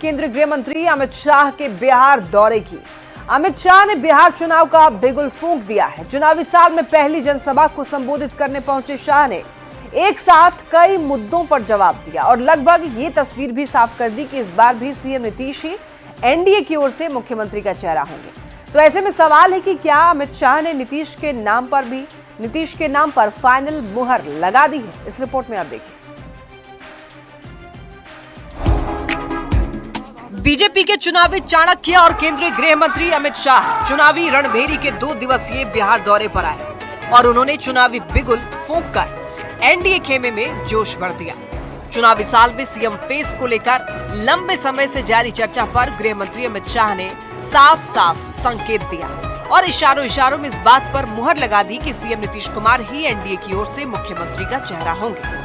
केंद्रीय गृह मंत्री अमित शाह के बिहार दौरे की। अमित शाह ने बिहार चुनाव का बिगुल फूंक दिया है। चुनावी साल में पहली जनसभा को संबोधित करने पहुंचे शाह ने एक साथ कई मुद्दों पर जवाब दिया और लगभग ये तस्वीर भी साफ कर दी कि इस बार भी सीएम नीतीश ही एनडीए की ओर से मुख्यमंत्री का चेहरा होंगे। तो ऐसे में सवाल है कि क्या अमित शाह ने नीतीश के नाम पर फाइनल मुहर लगा दी है। इस रिपोर्ट में आप देखिए। बीजेपी के चुनावी चाणक्य और केंद्रीय गृह मंत्री अमित शाह चुनावी रणभेरी के 2 दिवसीय बिहार दौरे पर आए और उन्होंने चुनावी बिगुल फूंककर एनडीए खेमे में जोश भर दिया। चुनावी साल में सीएम फेस को लेकर लंबे समय से जारी चर्चा पर गृह मंत्री अमित शाह ने साफ संकेत दिया और इशारों में इस बात पर मुहर लगा दी कि सीएम नीतीश कुमार ही एनडीए की ओर से मुख्यमंत्री का चेहरा होंगे।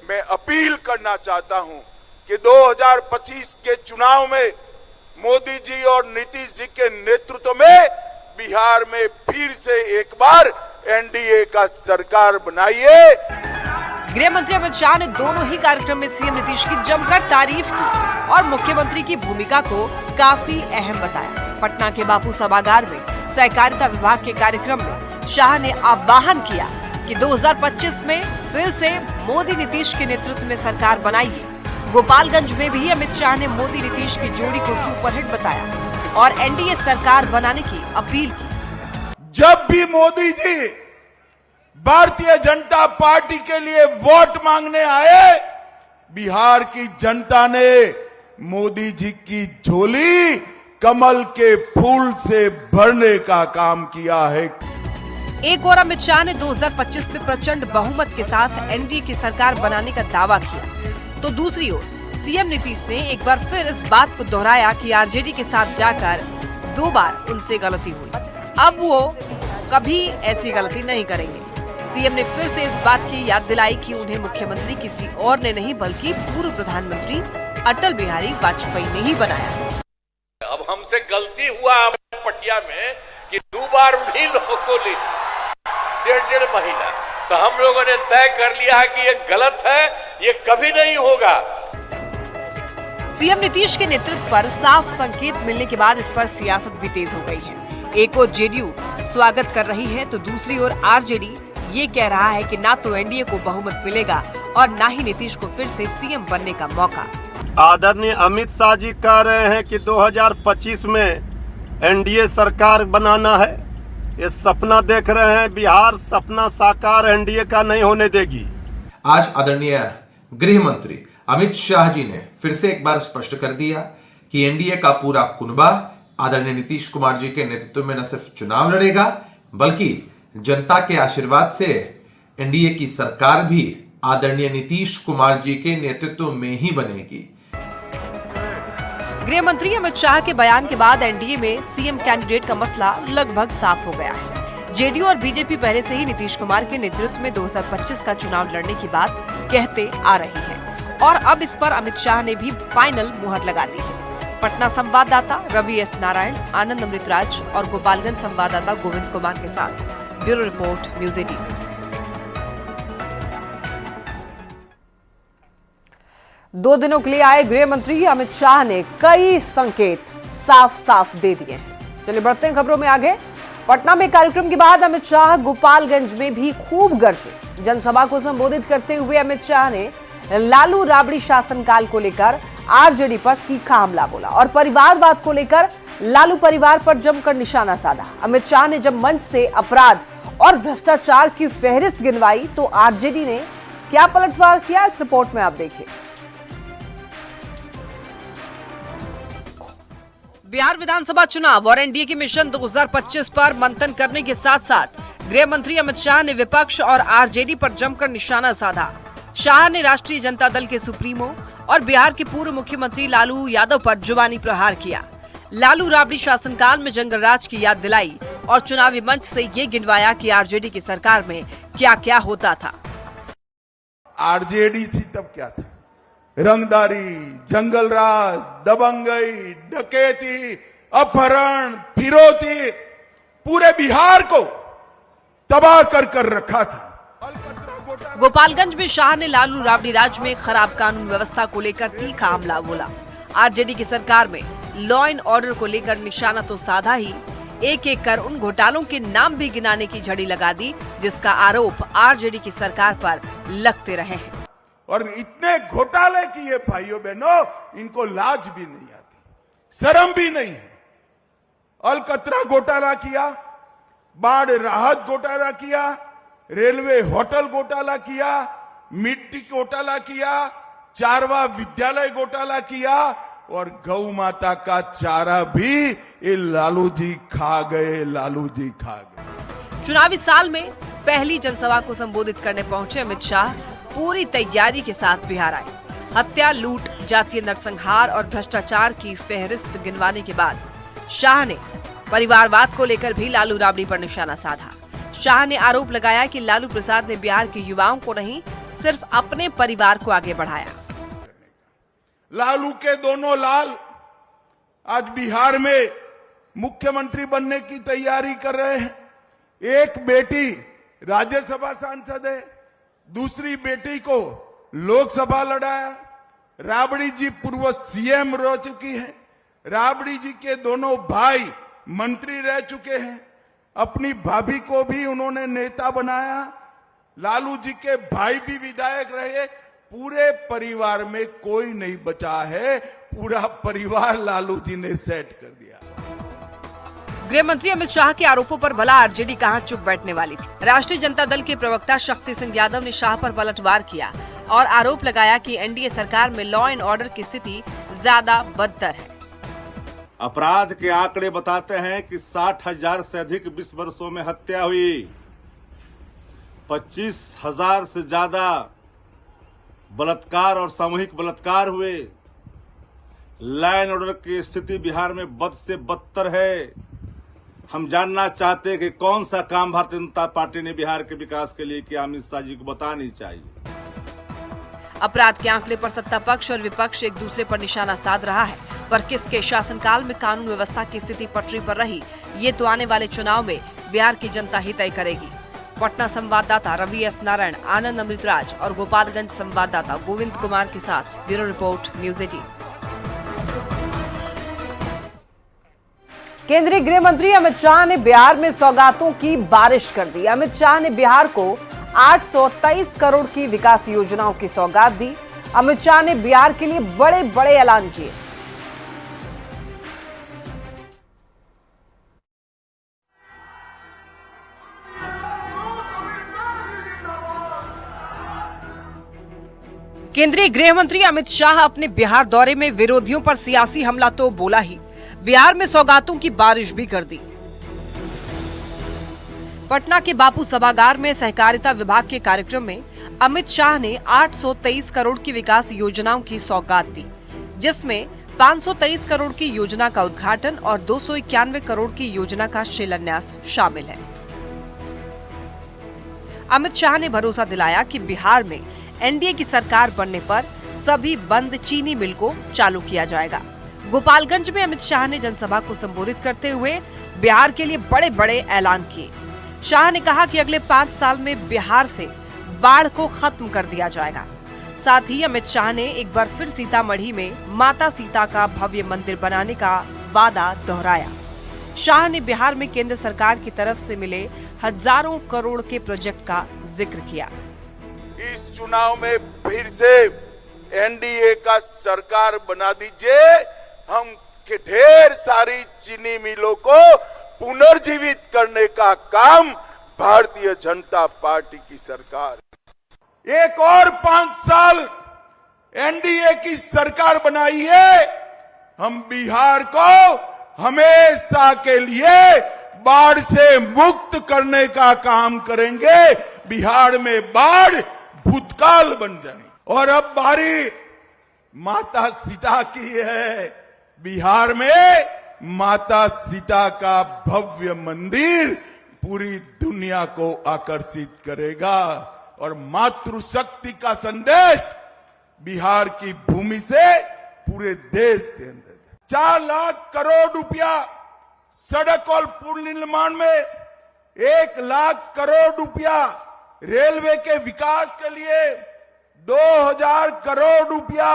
मैं अपील करना चाहता हूं कि 2025 के चुनाव में मोदी जी और नीतीश जी के नेतृत्व में बिहार में फिर से एक बार एनडीए का सरकार बनाइए। गृह मंत्री अमित शाह ने दोनों ही कार्यक्रम में सीएम नीतीश की जमकर तारीफ की और मुख्यमंत्री की भूमिका को काफी अहम बताया। पटना के बापू सभागार में सहकारिता विभाग के कार्यक्रम में शाह ने आह्वान किया कि 2025 में फिर से मोदी नीतीश के नेतृत्व में सरकार बनाइए। गोपालगंज में भी अमित शाह ने मोदी नीतीश की जोड़ी को सुपरहिट बताया और एनडीए सरकार बनाने की अपील की। जब भी मोदी जी भारतीय जनता पार्टी के लिए वोट मांगने आए, बिहार की जनता ने मोदी जी की झोली कमल के फूल से भरने का काम किया है। एक और अमित शाह ने 2025 में प्रचंड बहुमत के साथ एनडीए की सरकार बनाने का दावा किया, तो दूसरी ओर सीएम नीतीश ने एक बार फिर इस बात को दोहराया कि आरजेडी के साथ जाकर 2 बार उनसे गलती हुई, अब वो कभी ऐसी गलती नहीं करेंगे। सीएम ने फिर से इस बात की याद दिलाई कि उन्हें मुख्यमंत्री किसी और ने नहीं बल्कि पूर्व प्रधानमंत्री अटल बिहारी वाजपेयी ने ही बनाया। अब हमसे गलती हुआ पटिया में कि 2 बार उन्हीं लोगों को ली 1.5 महीना, तो हम लोगों ने तय कर लिया है कि ये गलत है, ये कभी नहीं होगा। सीएम नीतीश के नेतृत्व पर साफ संकेत मिलने के बाद इस पर सियासत भी तेज हो गई है। एक ओर जेडीयू स्वागत कर रही है तो दूसरी ओर आरजेडी ये कह रहा है कि ना तो एनडीए को बहुमत मिलेगा और ना ही नीतीश को फिर से सीएम बनने का मौका। आदरणीय अमित शाह जी कह रहे हैं कि 2025 में एनडीए सरकार बनाना है। ये सपना देख रहे हैं, बिहार सपना साकार एनडीए का नहीं होने देगी। आज आदरणीय गृह मंत्री अमित शाह जी ने फिर से एक बार स्पष्ट कर दिया कि एनडीए का पूरा कुनबा आदरणीय नीतीश कुमार जी के नेतृत्व में न सिर्फ चुनाव लड़ेगा बल्कि जनता के आशीर्वाद से एनडीए की सरकार भी आदरणीय नीतीश कुमार जी के नेतृत्व में ही बनेगी। गृह मंत्री अमित शाह के बयान के बाद एनडीए में सीएम कैंडिडेट का मसला लगभग साफ हो गया है। जेडीयू और बीजेपी पहले से ही नीतीश कुमार के नेतृत्व में 2025 का चुनाव लड़ने की बात कहते आ रही है और अब इस पर अमित शाह ने भी फाइनल मुहर लगा दी है। पटना संवाददाता रवि एस नारायण, आनंद अमृतराज और गोपालगंज संवाददाता गोविंद कुमार के साथ ब्यूरो रिपोर्ट न्यूज 18। दो दिनों के लिए आए गृह मंत्री अमित शाह ने कई संकेत साफ दे दिए हैं। चलिए बढ़ते हैं खबरों में आगे। पटना में कार्यक्रम के बाद अमित शाह गोपालगंज में भी खूब गरजे। जनसभा को संबोधित करते हुए अमित शाह ने लालू राबड़ी शासनकाल को लेकर आरजेडी पर तीखा हमला बोला और परिवारवाद को लेकर लालू परिवार पर जमकर निशाना साधा। अमित शाह ने जब मंच से अपराध और भ्रष्टाचार की फहरिस्त गिनवाई तो आरजेडी ने क्या पलटवार किया, इस रिपोर्ट में आप देखिए। बिहार विधानसभा चुनाव और एनडीए के मिशन 2025 पर मंथन करने के साथ साथ गृह मंत्री अमित शाह ने विपक्ष और आरजेडी पर जमकर निशाना साधा। शाह ने राष्ट्रीय जनता दल के सुप्रीमो और बिहार के पूर्व मुख्यमंत्री लालू यादव पर जुबानी प्रहार किया। लालू राबड़ी शासनकाल में जंगल राज की याद दिलाई और चुनावी मंच से ये गिनवाया कि आरजेडी की सरकार में क्या क्या होता था। आरजेडी थी तब क्या था? रंगदारी, जंगल राज, दबंगई, डकैती, अपहरण, फिरौती, पूरे बिहार को तबाह कर रखा था। गोपालगंज में शाह ने लालू राबड़ी राज में खराब कानून व्यवस्था को लेकर तीखा हमला बोला। आरजेडी की सरकार में लॉ एंड ऑर्डर को लेकर निशाना तो साधा ही, एक एक कर उन घोटालों के नाम भी गिनाने की झड़ी लगा दी, जिसका आरोप आरजेडी की सरकार पर लगते रहे हैं। और इतने घोटाले किए भाइयों बहनों, इनको लाज भी नहीं आती, शर्म भी नहीं है। अलकतरा घोटाला किया, बाढ़ राहत घोटाला किया, रेलवे होटल घोटाला किया, मिट्टी घोटाला किया, चारवा विद्यालय घोटाला किया, और गौ माता का चारा भी ये लालू जी खा गए, लालू जी खा गए। चुनावी साल में पहली जनसभा को संबोधित करने पहुंचे अमित शाह पूरी तैयारी के साथ बिहार आए। हत्या, लूट, जातीय नरसंहार और भ्रष्टाचार की फेहरिस्त गिनवाने के बाद शाह ने परिवारवाद को लेकर भी लालू राबड़ी पर निशाना साधा। शाह ने आरोप लगाया कि लालू प्रसाद ने बिहार के युवाओं को नहीं, सिर्फ अपने परिवार को आगे बढ़ाया। लालू के दोनों लाल आज बिहार में मुख्यमंत्री बनने की तैयारी कर रहे हैं। एक बेटी राज्यसभा सांसद है, दूसरी बेटी को लोकसभा लड़ाया। राबड़ी जी पूर्व सीएम रह चुकी हैं। राबड़ी जी के दोनों भाई मंत्री रह चुके हैं। अपनी भाभी को भी उन्होंने नेता बनाया। लालू जी के भाई भी विधायक रहे। पूरे परिवार में कोई नहीं बचा है, पूरा परिवार लालू जी ने सेट कर दिया। गृह मंत्री अमित शाह के आरोपों पर भला आरजेडी कहां चुप बैठने वाली थी। राष्ट्रीय जनता दल के प्रवक्ता शक्ति सिंह यादव ने शाह पर पलटवार किया और आरोप लगाया कि एनडीए सरकार में लॉ एंड ऑर्डर की स्थिति ज्यादा बदतर है। अपराध के आंकड़े बताते हैं कि 60,000 से अधिक 20 वर्षों में हत्या हुई, 25,000 से ज्यादा बलात्कार और सामूहिक बलात्कार हुए। लॉ एंड ऑर्डर की स्थिति बिहार में बद से बदतर है। हम जानना चाहते हैं कि कौन सा काम भारतीय जनता पार्टी ने बिहार के विकास के लिए किया, अमित शाह जी को बतानी चाहिए। अपराध के आंकड़े पर सत्ता पक्ष और विपक्ष एक दूसरे पर निशाना साध रहा है, पर किसके शासनकाल में कानून व्यवस्था की स्थिति पटरी पर रही, ये तो आने वाले चुनाव में बिहार की जनता ही तय करेगी। पटना संवाददाता रवि एस नारायण, आनंद अमृतराज और गोपालगंज संवाददाता गोविंद कुमार के साथ ब्यूरो रिपोर्ट, न्यूज 18। केंद्रीय गृह मंत्री अमित शाह ने बिहार में सौगातों की बारिश कर दी। अमित शाह ने बिहार को 823 करोड़ की विकास योजनाओं की सौगात दी। अमित शाह ने बिहार के लिए बड़े बड़े ऐलान किए। केंद्रीय गृह मंत्री अमित शाह अपने बिहार दौरे में विरोधियों पर सियासी हमला तो बोला ही, बिहार में सौगातों की बारिश भी कर दी। पटना के बापू सभागार में सहकारिता विभाग के कार्यक्रम में अमित शाह ने 823 करोड़ की विकास योजनाओं की सौगात दी, जिसमें 523 करोड़ की योजना का उद्घाटन और 291 करोड़ की योजना का शिलान्यास शामिल है। अमित शाह ने भरोसा दिलाया कि बिहार में एनडीए की सरकार बनने पर सभी बंद चीनी मिल को चालू किया जाएगा। गोपालगंज में अमित शाह ने जनसभा को संबोधित करते हुए बिहार के लिए बड़े बड़े ऐलान किए। शाह ने कहा कि अगले 5 साल में बिहार से बाढ़ को खत्म कर दिया जाएगा। साथ ही अमित शाह ने एक बार फिर सीतामढ़ी में माता सीता का भव्य मंदिर बनाने का वादा दोहराया। शाह ने बिहार में केंद्र सरकार की तरफ से मिले हजारों करोड़ के प्रोजेक्ट का जिक्र किया। इस चुनाव में फिर से एनडीए का सरकार बना दीजिए। हम के ढेर सारी चीनी मिलों को पुनर्जीवित करने का काम भारतीय जनता पार्टी की सरकार। एक और 5 साल एनडीए की सरकार बनाई है। हम बिहार को हमेशा के लिए बाढ़ से मुक्त करने का काम करेंगे। बिहार में बाढ़ भूतकाल बन जाए। और अब बारी माता सीता की है। बिहार में माता सीता का भव्य मंदिर पूरी दुनिया को आकर्षित करेगा और मातृशक्ति का संदेश बिहार की भूमि से पूरे देश से 4 लाख करोड़ रुपया सड़क और पुल निर्माण में, 1 लाख करोड़ रुपया रेलवे के विकास के लिए, 2000 करोड़ रुपया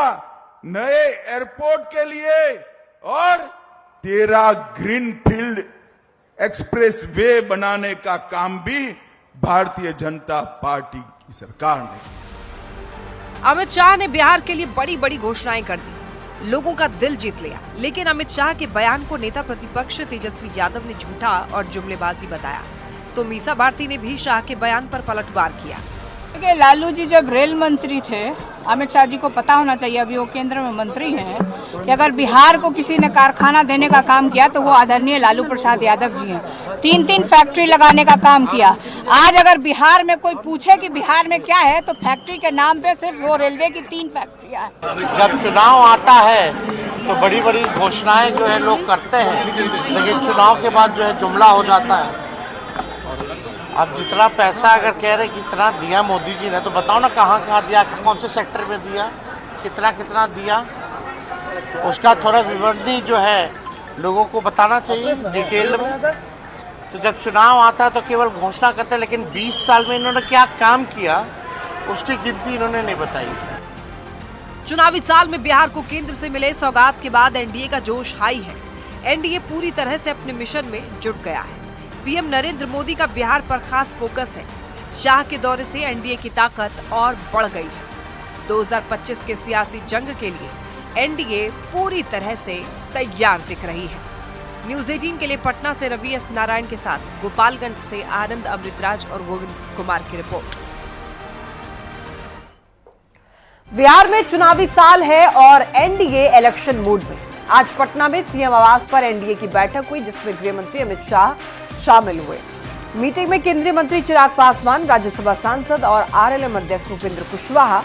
नए एयरपोर्ट के लिए और 13 ग्रीनफील्ड एक्सप्रेस वे बनाने का काम भी भारतीय जनता पार्टी की सरकार ने किया। अमित शाह ने बिहार के लिए बड़ी बड़ी घोषणाएं कर दी, लोगों का दिल जीत लिया, लेकिन अमित शाह के बयान को नेता प्रतिपक्ष तेजस्वी यादव ने झूठा और जुमलेबाजी बताया, तो मीसा भारती ने भी शाह के बयान पर पलटवार किया। देखिए, लालू जी जब रेल मंत्री थे, अमित शाह जी को पता होना चाहिए, अभी वो केंद्र में मंत्री हैं, कि अगर बिहार को किसी ने कारखाना देने का काम किया तो वो आदरणीय लालू प्रसाद यादव जी हैं। 3-3 फैक्ट्री लगाने का काम किया। आज अगर बिहार में कोई पूछे कि बिहार में क्या है, तो फैक्ट्री के नाम पे सिर्फ वो रेलवे की 3 फैक्ट्रियां हैं। जब चुनाव आता है तो बड़ी बड़ी घोषणाएं जो है लोग करते हैं, लेकिन चुनाव के बाद जो है जुमला हो जाता है। अब जितना पैसा अगर कह रहे कितना दिया मोदी जी ने, तो बताओ ना कहाँ कहाँ दिया, कौन से सेक्टर में दिया, कितना कितना दिया, उसका थोड़ा विवरणी जो है लोगों को बताना चाहिए डिटेल में। तो जब चुनाव आता है तो केवल घोषणा करते हैं, लेकिन 20 साल में इन्होंने क्या काम किया उसकी गिनती इन्होंने नहीं बताई। चुनावी साल में बिहार को केंद्र से मिले सौगात के बाद एनडीए का जोश हाई है। एनडीए पूरी तरह से अपने मिशन में जुट गया है। पीएम नरेंद्र मोदी का बिहार पर खास फोकस है। शाह के दौरे से एनडीए की ताकत और बढ़ गई है। 2025 के सियासी जंग के लिए एनडीए पूरी तरह से तैयार दिख रही है। न्यूज 18 के लिए पटना से रवि एस नारायण के साथ गोपालगंज से आनंद अमृतराज और गोविंद कुमार की रिपोर्ट। बिहार में चुनावी साल है और एनडीए इलेक्शन मूड में। आज पटना में सीएम आवास पर एनडीए की बैठक हुई, जिसमें गृह मंत्री अमित शाह शामिल हुए। मीटिंग में केंद्रीय मंत्री चिराग पासवान, राज्यसभा सांसद और आरएलएम अध्यक्ष उपेंद्र कुशवाहा,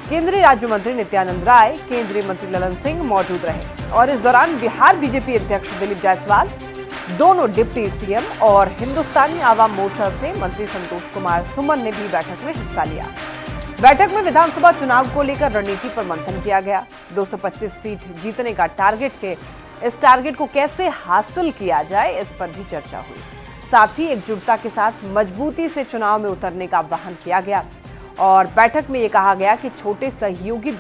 केंद्रीय राज्य मंत्री नित्यानंद राय, केंद्रीय मंत्री ललन सिंह मौजूद रहे। और इस दौरान बिहार बीजेपी अध्यक्ष दिलीप जायसवाल, दोनों डिप्टी सीएम और हिंदुस्तानी आवाम मोर्चा से मंत्री संतोष कुमार सुमन ने भी बैठक में हिस्सा लिया। बैठक में विधानसभा चुनाव को लेकर रणनीति पर मंथन किया गया। 225 सीट जीतने का इस टारगेट को कैसे हासिल किया जाए, इस पर भी चर्चा हुई। साथ ही एकजुटता के साथ मजबूती से चुनाव में उतरने का आह्वान किया गया। और बैठक में ये कहा गया कि छोटे सहयोगी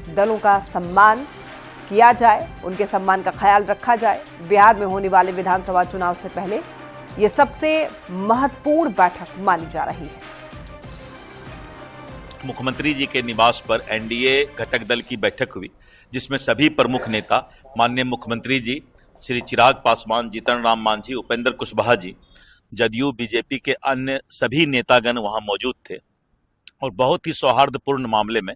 दलों का सम्मान किया जाए, उनके सम्मान का ख्याल रखा जाए। बिहार में होने वाले विधानसभा चुनाव से पहले ये सबसे महत्वपूर्ण बैठक मानी जा रही है। मुख्यमंत्री जी के निवास पर एनडीए घटक दल की बैठक हुई, जिसमें सभी प्रमुख नेता माननीय मुख्यमंत्री जी श्री चिराग पासवान, जीतन राम मांझी, उपेंद्र कुशवाहा जी, जदयू बीजेपी के अन्य सभी नेतागण वहां मौजूद थे और बहुत ही सौहार्दपूर्ण मामले में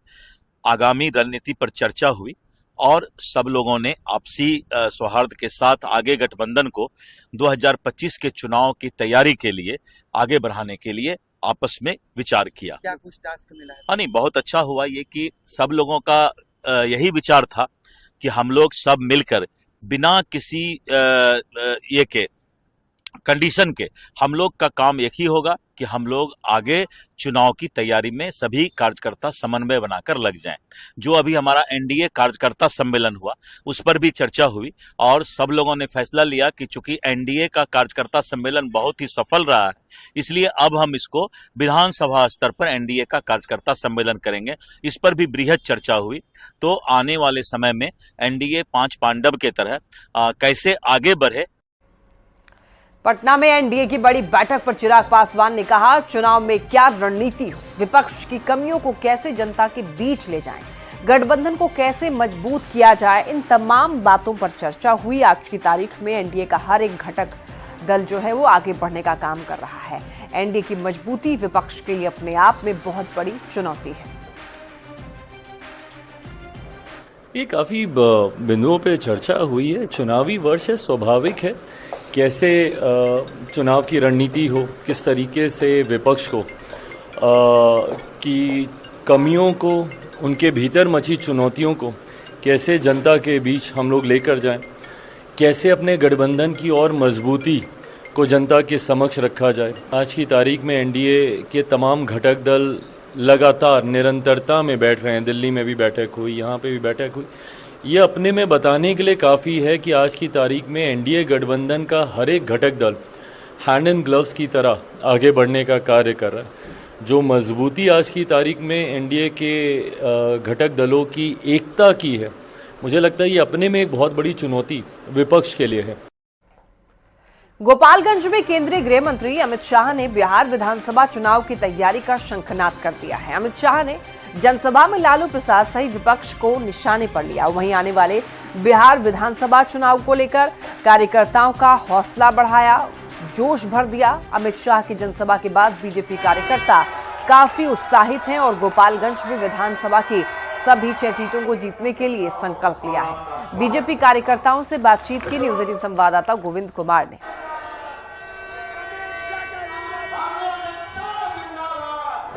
आगामी रणनीति पर चर्चा हुई और सब लोगों ने आपसी सौहार्द के साथ आगे गठबंधन को 2025 के चुनाव की तैयारी के लिए आगे बढ़ाने के लिए आपस में विचार किया। क्या कुछ टास्क मिला है? हाँ, नहीं, बहुत अच्छा हुआ ये कि सब लोगों का यही विचार था कि हम लोग सब मिलकर बिना किसी ये के कंडीशन के हम लोग का काम एक ही होगा कि हम लोग आगे चुनाव की तैयारी में सभी कार्यकर्ता समन्वय बनाकर लग जाएं। जो अभी हमारा एनडीए कार्यकर्ता सम्मेलन हुआ उस पर भी चर्चा हुई और सब लोगों ने फैसला लिया कि चूंकि एनडीए का कार्यकर्ता सम्मेलन बहुत ही सफल रहा है, इसलिए अब हम इसको विधानसभा स्तर पर एनडीए का कार्यकर्ता सम्मेलन करेंगे। इस पर भी बृहद चर्चा हुई। तो आने वाले समय में एनडीए 5 पांडव के तरह कैसे आगे बढ़े। पटना में एनडीए की बड़ी बैठक पर चिराग पासवान ने कहा, चुनाव में क्या रणनीति हो, विपक्ष की कमियों को कैसे जनता के बीच ले जाएं, गठबंधन को कैसे मजबूत किया जाए, इन तमाम बातों पर चर्चा हुई। आज की तारीख में एनडीए का हर एक घटक दल जो है वो आगे बढ़ने का काम कर रहा है। एनडीए की मजबूती विपक्ष के लिए अपने आप में बहुत बड़ी चुनौती है। ये काफ़ी बिंदुओं पे चर्चा हुई है। चुनावी वर्ष है, स्वाभाविक है कैसे चुनाव की रणनीति हो, किस तरीके से विपक्ष को की कमियों को, उनके भीतर मची चुनौतियों को कैसे जनता के बीच हम लोग लेकर जाएं, कैसे अपने गठबंधन की और मजबूती को जनता के समक्ष रखा जाए। आज की तारीख में एनडीए के तमाम घटक दल लगातार निरंतरता में बैठ रहे हैं। दिल्ली में भी बैठक हुई, यहाँ पे भी बैठक हुई। ये अपने में बताने के लिए काफ़ी है कि आज की तारीख में एनडीए गठबंधन का हर एक घटक दल हैंड एंड ग्लव्स की तरह आगे बढ़ने का कार्य कर रहा है। जो मजबूती आज की तारीख में एनडीए के घटक दलों की एकता की है, मुझे लगता है ये अपने में एक बहुत बड़ी चुनौती विपक्ष के लिए है। गोपालगंज में केंद्रीय गृह मंत्री अमित शाह ने बिहार विधानसभा चुनाव की तैयारी का शंखनाद कर दिया है। अमित शाह ने जनसभा में लालू प्रसाद सहित विपक्ष को निशाने पर लिया। वहीं आने वाले बिहार विधानसभा चुनाव को लेकर कार्यकर्ताओं का हौसला बढ़ाया, जोश भर दिया। अमित शाह की जनसभा के बाद बीजेपी कार्यकर्ता काफी उत्साहित हैं और गोपालगंज में विधानसभा की सभी 6 सीटों को जीतने के लिए संकल्प लिया है। बीजेपी कार्यकर्ताओं से बातचीत की न्यूज 18 संवाददाता गोविंद कुमार ने।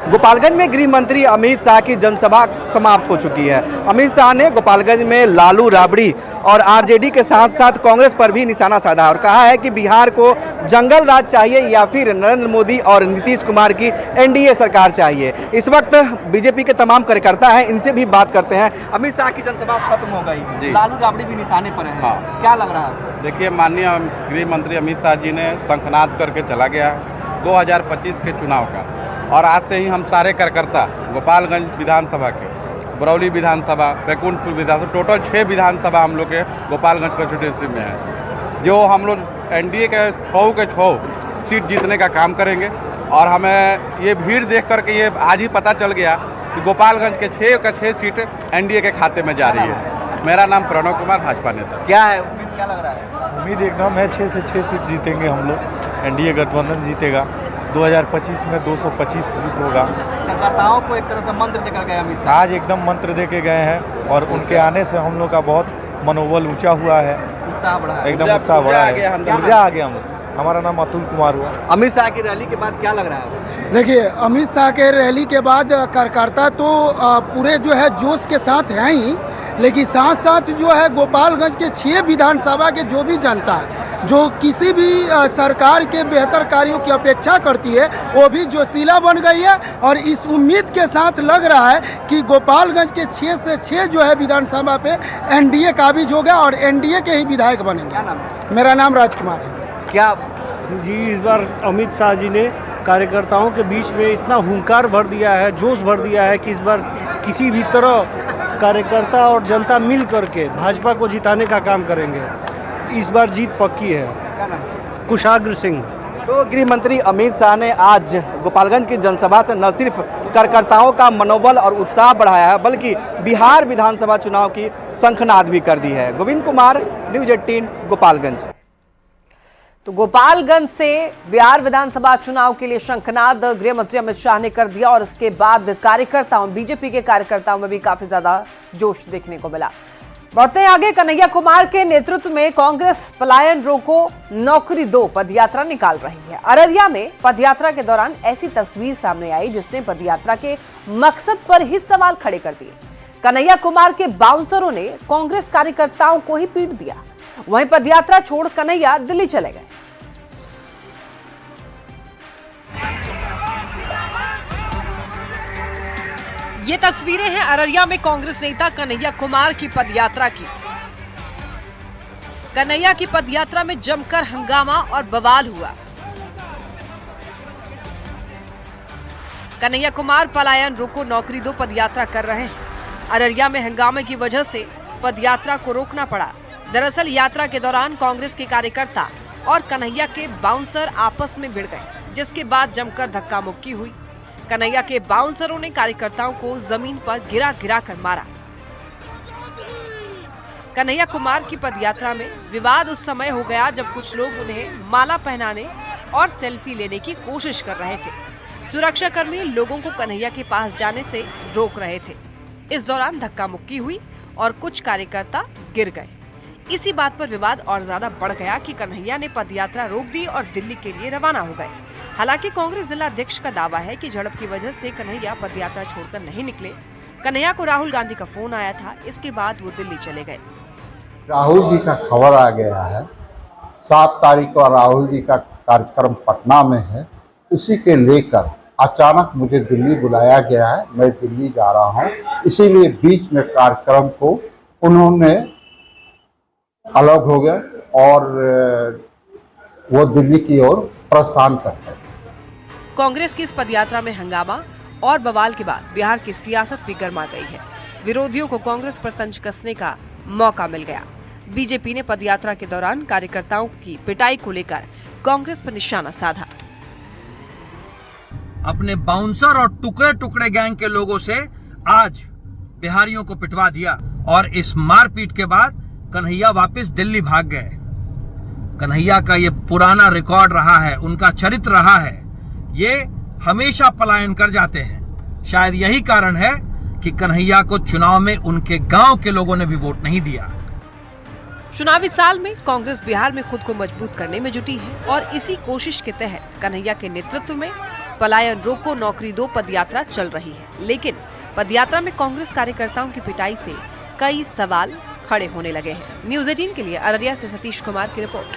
गोपालगंज में गृह मंत्री अमित शाह की जनसभा समाप्त हो चुकी है। अमित शाह ने गोपालगंज में लालू राबड़ी और आरजेडी के साथ साथ कांग्रेस पर भी निशाना साधा और कहा है कि बिहार को जंगल राज चाहिए या फिर नरेंद्र मोदी और नीतीश कुमार की एनडीए सरकार चाहिए। इस वक्त बीजेपी के तमाम कार्यकर्ता हैं, इनसे भी बात करते हैं। अमित शाह की जनसभा खत्म हो गई, लालू राबड़ी भी निशाने पर है। हाँ। क्या लग रहा है? देखिए, माननीय गृह मंत्री अमित शाह जी ने शंखनाद करके चला गया 2025 के चुनाव का, और आज से ही हम सारे कार्यकर्ता गोपालगंज विधानसभा के, बरौली विधानसभा, बैकुंठपुर विधानसभा, टोटल 6 विधानसभा हम लोग के गोपालगंज कंस्टिट्यूंसी में है, जो हम लोग एनडीए के 6 सीट जीतने का काम करेंगे। और हमें ये भीड़ देख करके ये आज ही पता चल गया कि गोपालगंज के 6 सीट एनडीए के खाते में जा रही है। मेरा नाम प्रणव कुमार, भाजपा नेता। क्या है उम्मीद, क्या लग रहा है? उम्मीद एकदम है 6 से 6 सीट जीतेंगे हम लोग, एनडीए गठबंधन जीतेगा। 2025 में 225 सीट होगा। कार्यकर्ताओं को एक तरह से मंत्र देकर गए अमित शाह। आज एकदम मंत्र दे के गए हैं और उनके आने से हम लोग का बहुत मनोबल ऊंचा हुआ है, उत्साह बढ़ा है, एकदम उत्साह बढ़ा है, ऊर्जा आ गया हम लोग। हमारा नाम अतुल कुमार हुआ। अमित शाह की रैली के बाद क्या लग रहा है? देखिए, अमित शाह के रैली के बाद कार्यकर्ता तो पूरे जो है जोश के साथ हैं ही, लेकिन साथ साथ जो है गोपालगंज के 6 विधानसभा के जो भी जनता है, जो किसी भी सरकार के बेहतर कार्यों की अपेक्षा करती है, वो भी जोशीला बन गई है। और इस उम्मीद के साथ लग रहा है कि गोपालगंज के 6 से 6 जो है विधानसभा पे एनडीए काबिज होगा और एनडीए के ही विधायक बनेंगे। क्या नाम है? मेरा नाम राजकुमार है। क्या जी, इस बार अमित शाह जी ने कार्यकर्ताओं के बीच में इतना हुंकार भर दिया है, जोश भर दिया है कि इस बार किसी भी तरह कार्यकर्ता और जनता मिल करके भाजपा को जिताने का काम करेंगे। इस बार जीत पक्की है। क्या नाम है? कुशाग्र सिंह। तो गृह मंत्री अमित शाह ने आज गोपालगंज की जनसभा से न सिर्फ कार्यकर्ताओं का मनोबल और उत्साह बढ़ाया है, बल्कि बिहार विधानसभा चुनाव की शंखनाद भी कर दी है। गोविंद कुमार, न्यूज 18 गोपालगंज। तो गोपालगंज से बिहार विधानसभा चुनाव के लिए शंखनाद गृह मंत्री अमित शाह ने कर दिया और इसके बाद कार्यकर्ताओं, बीजेपी के कार्यकर्ताओं में भी काफी ज्यादा जोश देखने को मिला। बढ़ते हैं आगे। कन्हैया कुमार के नेतृत्व में कांग्रेस पलायन रोको नौकरी दो पदयात्रा निकाल रही है। अररिया में पदयात्रा के दौरान ऐसी तस्वीर सामने आई जिसने पदयात्रा के मकसद पर ही सवाल खड़े कर दिए। कन्हैया कुमार के बाउंसरों ने कांग्रेस कार्यकर्ताओं को ही पीट दिया। वहीं पदयात्रा छोड़ कन्हैया दिल्ली चले गए। ये तस्वीरें हैं अररिया में कांग्रेस नेता कन्हैया कुमार की पदयात्रा की। कन्हैया की पदयात्रा में जमकर हंगामा और बवाल हुआ। कन्हैया कुमार पलायन रोको नौकरी दो पदयात्रा कर रहे हैं। अररिया में हंगामे की वजह से पदयात्रा को रोकना पड़ा। दरअसल यात्रा के दौरान कांग्रेस के कार्यकर्ता और कन्हैया के बाउंसर आपस में भिड़ गए, जिसके बाद जमकर धक्का मुक्की हुई। कन्हैया के बाउंसरों ने कार्यकर्ताओं को जमीन पर गिरा गिरा कर मारा। कन्हैया कुमार की पदयात्रा में विवाद उस समय हो गया जब कुछ लोग उन्हें माला पहनाने और सेल्फी लेने की कोशिश कर रहे थे। सुरक्षाकर्मी लोगों को कन्हैया के पास जाने से रोक रहे थे। इस दौरान धक्का मुक्की हुई और कुछ कार्यकर्ता गिर गए। इसी बात पर विवाद और ज्यादा बढ़ गया कि कन्हैया ने पदयात्रा रोक दी और दिल्ली के लिए रवाना हो गए। हालांकि कांग्रेस जिला अध्यक्ष का दावा है कि झड़प की वजह से कन्हैया पदयात्रा छोड़कर नहीं निकले। कन्हैया को राहुल गांधी का फोन आया था, इसके बाद वो दिल्ली चले गए। राहुल जी का खबर आ गया है, 7 तारीख को राहुल जी का कार्यक्रम पटना में है, उसी के लेकर अचानक मुझे दिल्ली बुलाया गया है। मैं दिल्ली जा रहा हूँ, इसीलिए बीच में कार्यक्रम को उन्होंने अलग हो गए और वो दिल्ली की ओर प्रस्थान करते हैं। कांग्रेस की इस पदयात्रा में हंगामा और बवाल के बाद बिहार की सियासत भी गर्मा गई है। विरोधियों को कांग्रेस पर तंज कसने का मौका मिल गया। बीजेपी ने पदयात्रा के दौरान कार्यकर्ताओं की पिटाई को लेकर कांग्रेस पर निशाना साधा। अपने बाउंसर और टुकड़े टुकड़े गैंग के लोगों से आज बिहारियों को पिटवा दिया और इस मारपीट के बाद कन्हैया वापस दिल्ली भाग गए। कन्हैया का ये पुराना रिकॉर्ड रहा है, उनका चरित्र रहा है, ये हमेशा पलायन कर जाते हैं। शायद यही कारण है कि कन्हैया को चुनाव में उनके गांव के लोगों ने भी वोट नहीं दिया। चुनावी साल में कांग्रेस बिहार में खुद को मजबूत करने में जुटी है और इसी कोशिश के तहत कन्हैया के नेतृत्व में पलायन रोको नौकरी दो पदयात्रा चल रही है। लेकिन पदयात्रा में कांग्रेस कार्यकर्ताओं की पिटाई से कई सवाल खड़े होने लगे हैं। न्यूज़ 18 के लिए अररिया से सतीश कुमार की रिपोर्ट।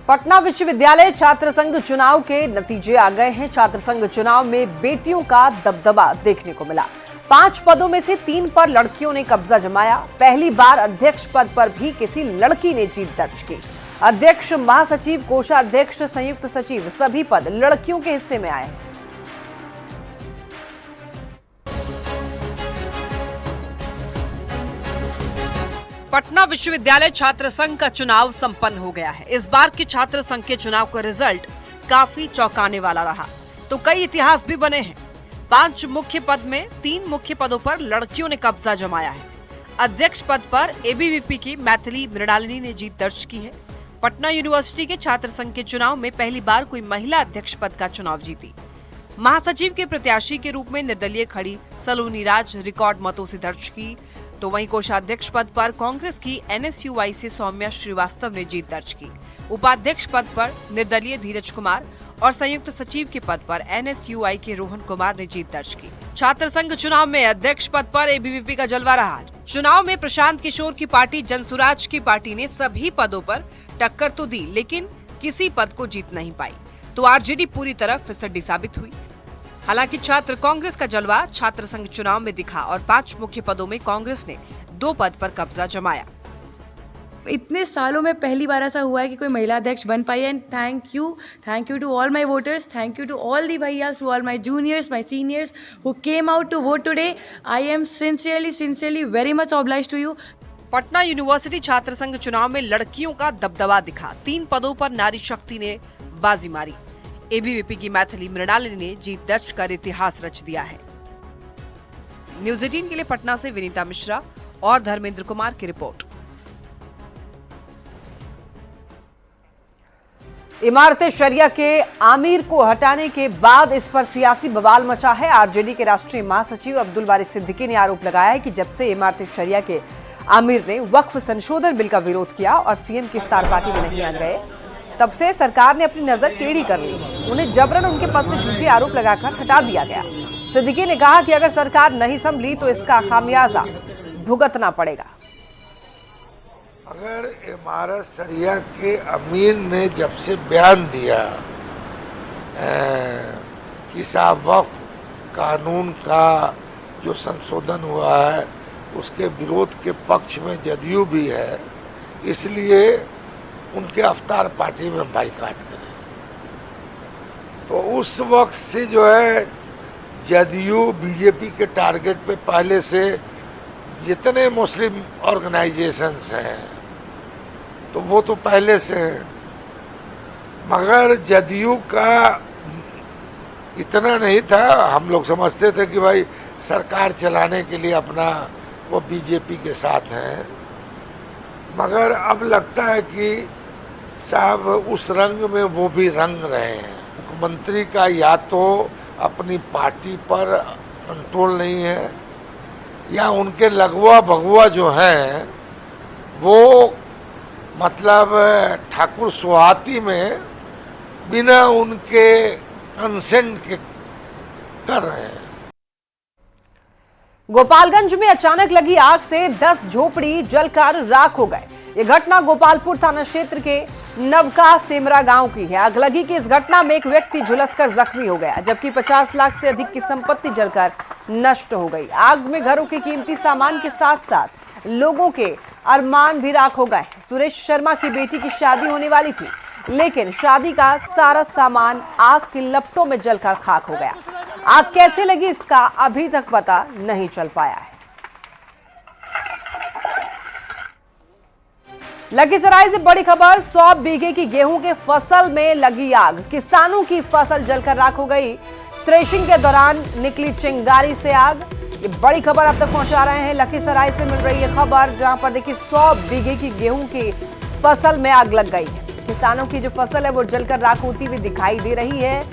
पटना विश्वविद्यालय छात्र संघ चुनाव के नतीजे आ गए हैं। छात्र संघ चुनाव में बेटियों का दबदबा देखने को मिला। 5 पदों में से 3 पर लड़कियों ने कब्जा जमाया। पहली बार अध्यक्ष पद पर भी किसी लड़की ने जीत दर्ज की। अध्यक्ष, महासचिव, कोषाध्यक्ष, संयुक्त सचिव सभी पद लड़कियों के हिस्से में आए। पटना विश्वविद्यालय छात्र संघ का चुनाव संपन्न हो गया है। इस बार के छात्र संघ के चुनाव का रिजल्ट काफी चौंकाने वाला रहा, तो कई इतिहास भी बने हैं। 5 मुख्य पद में 3 मुख्य पदों पर लड़कियों ने कब्जा जमाया है। अध्यक्ष पद पर एबीवीपी की मैथिली मृणालिनी ने जीत दर्ज की है। पटना यूनिवर्सिटी के छात्र संघ के चुनाव में पहली बार कोई महिला अध्यक्ष पद का चुनाव जीती। महासचिव के प्रत्याशी के रूप में निर्दलीय खड़ी सलोनी राज रिकॉर्ड मतों से दर्ज की, तो वहीं कोषाध्यक्ष पद पर कांग्रेस की एनएसयूआई से सौम्या श्रीवास्तव ने जीत दर्ज की। उपाध्यक्ष पद पर निर्दलीय धीरज कुमार और संयुक्त सचिव के पद पर एनएसयूआई के रोहन कुमार ने जीत दर्ज की। छात्र संघ चुनाव में अध्यक्ष पद पर एबीवीपी का जलवा रहा। चुनाव में प्रशांत किशोर की पार्टी जनसुराज की पार्टी ने सभी पदों पर टक्कर तो दी, लेकिन किसी पद को जीत नहीं पाई, तो आरजेडी पूरी तरह फिसड्डी साबित हुई। हालांकि छात्र कांग्रेस का जलवा छात्र संघ चुनाव में दिखा और 5 मुख्य पदों में कांग्रेस ने 2 पद पर कब्जा जमाया। इतने सालों में पहली बार ऐसा हुआ है कि कोई महिला अध्यक्ष बन पाई है। And thank you to all my voters, thank you to all the भैयास, to all my juniors, my seniors who came out to vote today. I am sincerely very much obliged to you. Patna university छात्र संघ चुनाव में लड़कियों का दबदबा दिखा। 3 पदों पर नारी शक्ति ने बाजी मारी। एबीवीपी की मैथिली मृणालिनी ने जीत दर्ज कर इतिहास रच दिया है। न्यूज़ 18 के लिए पटना से विनीता मिश्रा और धर्मेंद्र कुमार की रिपोर्ट। इमारत शरिया के आमिर को हटाने के बाद इस पर सियासी बवाल मचा है। आरजेडी के राष्ट्रीय महासचिव अब्दुल बारी सिद्दीकी ने आरोप लगाया है कि जब से इमारत शरिया के आमिर ने वक्फ संशोधन बिल का विरोध किया और सीएम की इफ्तार पार्टी में नहीं आ गए, तब से सरकार ने अपनी नजर टेढ़ी कर ली। उन्हें जबरन उनके पद से झूठे आरोप लगाकर हटा दिया गया। सिद्दीकी ने कहा कि अगर सरकार नहीं संभली तो इसका खामियाजा भुगतना पड़ेगा। अगर इमारत शरिया के अमीर ने जब से बयान दिया कि साहब वक्फ कानून का जो संशोधन हुआ है उसके विरोध के पक्ष में जदयू भी है, इसलिए उनके अफ्तार पार्टी में बाइकाट करें, तो उस वक्त से जो है जदयू बीजेपी के टारगेट पे पहले से जितने मुस्लिम ऑर्गेनाइजेशंस हैं तो वो तो पहले से हैं, मगर जदयू का इतना नहीं था। हम लोग समझते थे कि भाई सरकार चलाने के लिए अपना वो बीजेपी के साथ हैं, मगर अब लगता है कि साहब उस रंग में वो भी रंग रहे हैं। मुख्यमंत्री का या तो अपनी पार्टी पर कंट्रोल नहीं है या उनके लगवा भगवा जो हैं वो मतलब ठाकुर सुहाती में बिना उनके कंसेंट के कर रहे हैं। गोपालगंज में अचानक लगी आग से 10 झोपड़ी जलकर राख हो गए। ये घटना गोपालपुर थाना क्षेत्र के नवका सेमरा गांव की है। आग लगी कि इस घटना में एक व्यक्ति झुलसकर जख्मी हो गया, जबकि 50 लाख से अधिक की संपत्ति जलकर नष्ट हो गई। आग में घरों के कीमती सामान के साथ साथ लोगों के अरमान भी राख हो गए। सुरेश शर्मा की बेटी की शादी होने वाली थी, लेकिन शादी का सारा सामान आग की लपटों में जलकर खाक हो गया। आग कैसे लगी इसका अभी तक पता नहीं चल पाया है। लखीसराय से बड़ी खबर, 100 बीघे की गेहूं के फसल में लगी आग। किसानों की फसल जलकर राख हो गई। थ्रेशिंग के दौरान निकली चिंगारी से आग। ये बड़ी खबर आप तक पहुंचा रहे हैं। लखीसराय से मिल रही है खबर, जहां पर देखिए 100 बीघे की गेहूं की फसल में आग लग गई है। किसानों की जो फसल है वो जलकर राख होती हुई दिखाई दे रही है।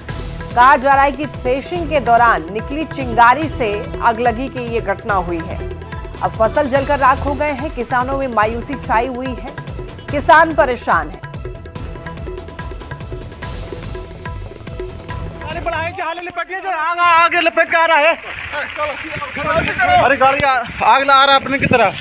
कहा जा रहा है कि थ्रेशिंग के दौरान निकली चिंगारी से अगलगी की ये घटना हुई है। अब फसल जलकर राख हो गए हैं। किसानों में मायूसी छाई हुई है। किसान परेशान है। आगे लपेट के आ रहा है। अरे गाड़ी आग ला रहा है अपने की तरफ।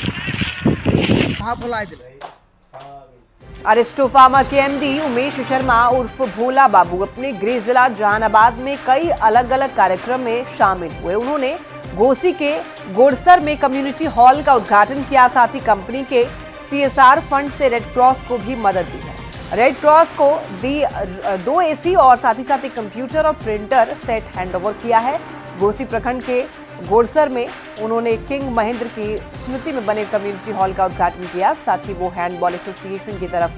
अरिस्टोफार्मा के एमडी उमेश शर्मा उर्फ भोला बाबू अपने गृह जिला जहानाबाद में कई अलग अलग कार्यक्रम में शामिल हुए। उन्होंने घोसी के गोड़सर में कम्युनिटी हॉल का उद्घाटन किया। साथ ही कंपनी के CSR फंड से रेड क्रॉस को भी मदद दी है। रेड क्रॉस को दी 2 AC और साथ ही साथ एक कंप्यूटर और प्रिंटर सेट हैंडओवर किया है। घोसी प्रखंड के गोड़सर में उन्होंने किंग महेंद्र की स्मृति में बने कम्युनिटी हॉल का उद्घाटन किया। साथ ही वो हैंडबॉल एसोसिएशन की तरफ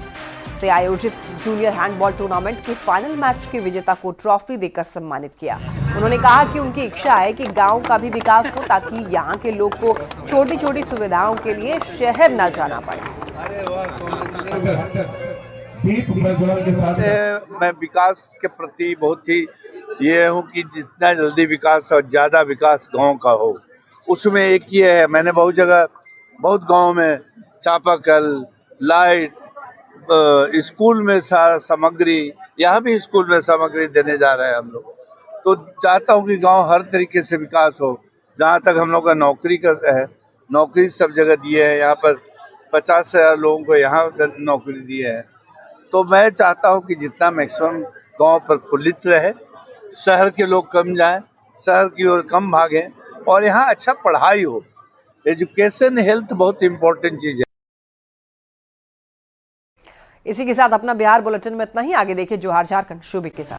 से आयोजित जूनियर हैंडबॉल टूर्नामेंट के फाइनल मैच के विजेता को ट्रॉफी देकर सम्मानित किया। उन्होंने कहा कि उनकी इच्छा है कि गांव का भी विकास हो, ताकि यहां के लोग को छोटी छोटी सुविधाओं के लिए शहर न जाना पड़े। मैं विकास के प्रति बहुत ही ये हूँ कि जितना जल्दी विकास और ज़्यादा विकास गांव का हो। उसमें एक ये है, मैंने बहुत जगह बहुत गांव में चापाकल, लाइट, स्कूल में सामग्री, यहाँ भी स्कूल में सामग्री देने जा रहे हैं हम लोग। तो चाहता हूँ कि गांव हर तरीके से विकास हो। जहाँ तक हम लोग का नौकरी का है, नौकरी सब जगह दिए है। यहाँ पर 50,000 लोगों को यहाँ नौकरी दी है। तो मैं चाहता हूँ कि जितना मैक्सिमम गांव प्रफुल्लित रहे, शहर के लोग कम जाएं, शहर की ओर कम भागें और यहाँ अच्छा पढ़ाई हो। एजुकेशन, हेल्थ बहुत इम्पोर्टेंट चीज़ है। इसी के साथ अपना बिहार बुलेटिन में इतना ही। आगे देखिए जोहार झारखंड शोभिक के साथ।